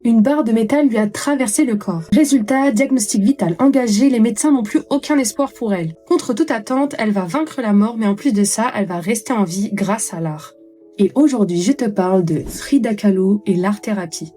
Une barre de métal lui a traversé le corps. Résultat, diagnostic vital engagé, les médecins n'ont plus aucun espoir pour elle. Contre toute attente, elle va vaincre la mort, mais en plus de ça, elle va rester en vie grâce à l'art. Et aujourd'hui, je te parle de Frida Kahlo et l'art-thérapie.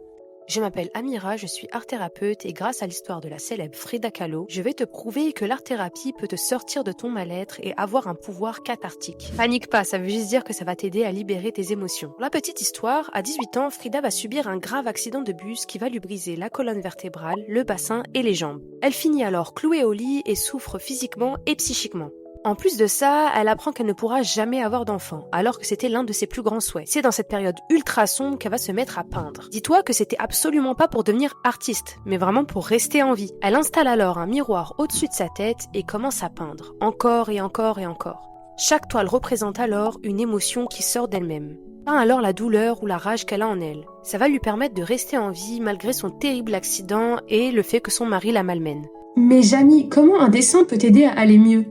Je m'appelle Amira, je suis art-thérapeute et grâce à l'histoire de la célèbre Frida Kahlo, je vais te prouver que l'art-thérapie peut te sortir de ton mal-être et avoir un pouvoir cathartique. Panique pas, ça veut juste dire que ça va t'aider à libérer tes émotions. Pour la petite histoire, à 18 ans, Frida va subir un grave accident de bus qui va lui briser la colonne vertébrale, le bassin et les jambes. Elle finit alors clouée au lit et souffre physiquement et psychiquement. En plus de ça, elle apprend qu'elle ne pourra jamais avoir d'enfant, alors que c'était l'un de ses plus grands souhaits. C'est dans cette période ultra sombre qu'elle va se mettre à peindre. Dis-toi que c'était absolument pas pour devenir artiste, mais vraiment pour rester en vie. Elle installe alors un miroir au-dessus de sa tête et commence à peindre, encore et encore et encore. Chaque toile représente alors une émotion qui sort d'elle-même. Peint alors la douleur ou la rage qu'elle a en elle. Ça va lui permettre de rester en vie malgré son terrible accident et le fait que son mari la malmène. Mais Jamy, comment un dessin peut t'aider à aller mieux ?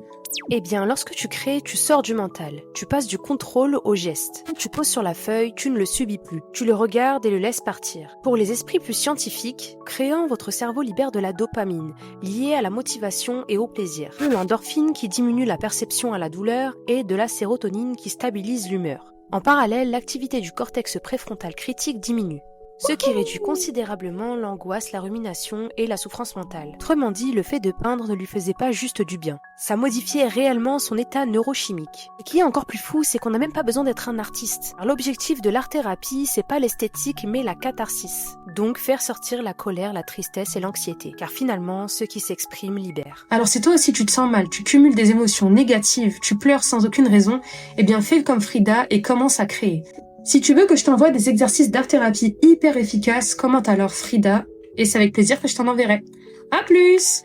Eh bien, lorsque tu crées, tu sors du mental. Tu passes du contrôle au geste. Quand tu poses sur la feuille, tu ne le subis plus. Tu le regardes et le laisses partir. Pour les esprits plus scientifiques, créant, votre cerveau libère de la dopamine, liée à la motivation et au plaisir. De l'endorphine qui diminue la perception à la douleur et de la sérotonine qui stabilise l'humeur. En parallèle, l'activité du cortex préfrontal critique diminue, ce qui réduit considérablement l'angoisse, la rumination et la souffrance mentale. Autrement dit, le fait de peindre ne lui faisait pas juste du bien. Ça modifiait réellement son état neurochimique. Ce qui est encore plus fou, c'est qu'on n'a même pas besoin d'être un artiste. Alors, l'objectif de l'art-thérapie, c'est pas l'esthétique, mais la catharsis. Donc, faire sortir la colère, la tristesse et l'anxiété. Car finalement, ce qui s'exprime libère. Alors si toi aussi tu te sens mal, tu cumules des émotions négatives, tu pleures sans aucune raison, eh bien fais comme Frida et commence à créer. Si tu veux que je t'envoie des exercices d'art-thérapie hyper efficaces, commente alors Frida, et c'est avec plaisir que je t'en enverrai. À plus!